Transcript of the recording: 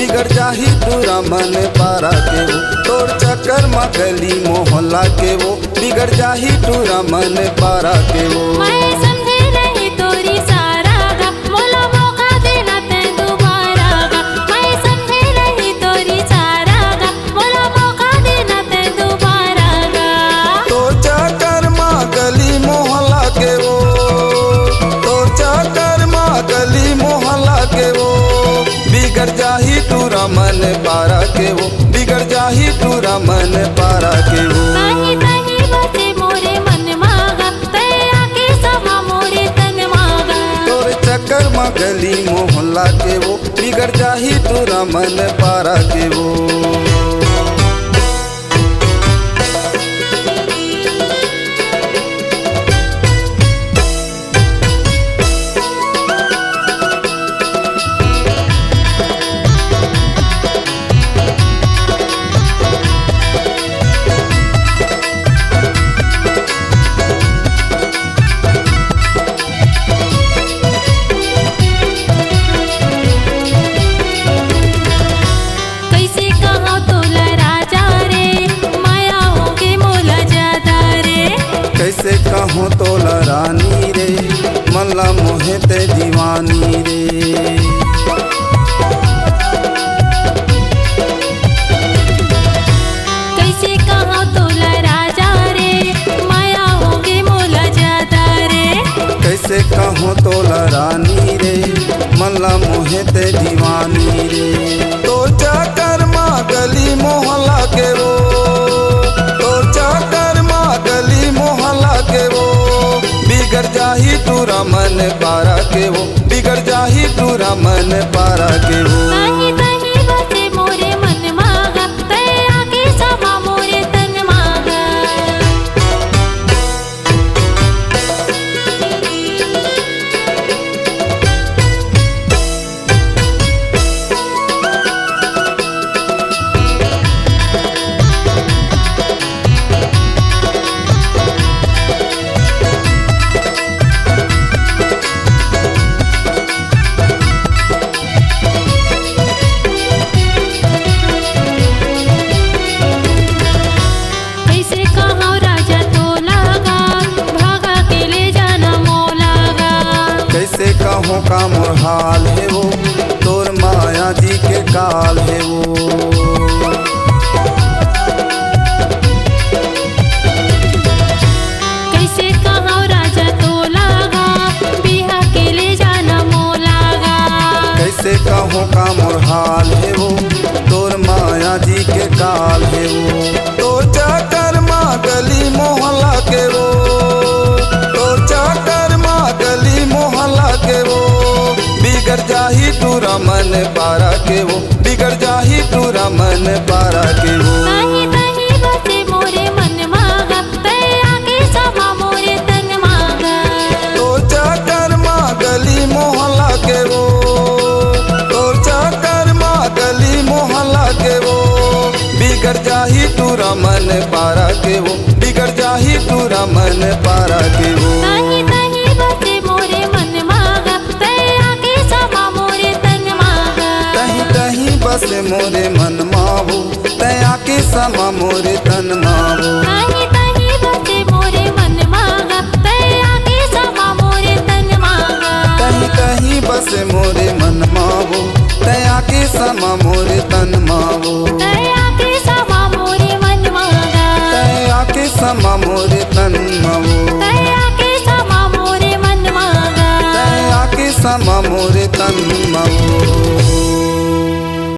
बिगड़ जाही तोरा मन पारा के वो तोर चक्कर में गली मोहल्ला के वो बिगड़ जाही तोरा मन पारा के वो। मैं समझे नहीं तोरी सारा गा मोला मौका देना ते दोबारा गा। मैं समझे नहीं तोरी सारा गा मोला मौका देना ते दोबारा गा। तोर चक्कर में गली मोहल्ला के वो तोर चक्कर में गली मोहल्ला के वो बिगड़ जाही तोरा मन पारा के वो बिगड़ जाही तोरा मन पारा के वो। ताही ताही बसे मोरे मन मागा ते आके समा मोरे तन मागा। तोर चक्कर में गली मोहल्ला के वो बिगड़ जाही तोरा मन पारा के वो। कैसे कहाँ तोला राजा रे माया होगे मोला ज्यादा रे। कैसे कहूँ तोला रानी रे मल्ला मोहे ते दीवानी रे। कैसे कहाँ तोला राजा रे माया होगे मोला ज्यादा रे। कैसे कहूँ तोला रानी रे मल्ला मोहे ते दीवानी रे। तोर चक्कर में गली मोहल्ला के वो तोर चक्कर में गली मोहल्ला के वो बिगड़ जाही तोरा मन पारा के वो बिगड़ जाही तोरा मन पारा के वो। ताही ताही बसे मोरे मन मागा ते आके समा मोरे तन मागा। कैसे कहाँ राजा तोला गा भागा के ले जाना मोला गा। कैसे कहूँ का मोर हाल है वो तोर माया जी के काल है वो। कैसे कहाँ राजा तोला गा बिहा के ले जाना मोला गा। कैसे कहूँ का मोर हाल है वो तोर माया जी के काल है वो। तोर चक्कर में गली मोहल्ला के वो तोर चक्कर में गली मोहल्ला के वो बिगड़ जाही तोरा मन पारा के वो बिगड़ जाही तोरा मन पारा के वो। ताही ताही बसे मोरे मन मागा ते आके समा मोरे तन मागा। तोर चक्कर में गली मोहल्ला के वो तोर चक्कर में गली मोहल्ला के वो बिगड़ जाही तोरा मन पारा के वो बिगड़ जाही तोरा मन पारा के वो। ताही ताही बसे मोरे मन मागा ते आके समा मोरे तन मागा। तहीं तहीं बस मोरे मन मावो तया के समा मोरे तन मावो। ताही ताही बसे मोरे मन मागा ते आके समा मोरे तन मागा। तहीं तहीं बस मोरे मन मावो तया के समा मोरे तन मावो। ते आके समा मोरे मन मागा। तया के समा मोरे तन मावो। ते आके समा मोरे मन मागा। तया के समा मोरे तन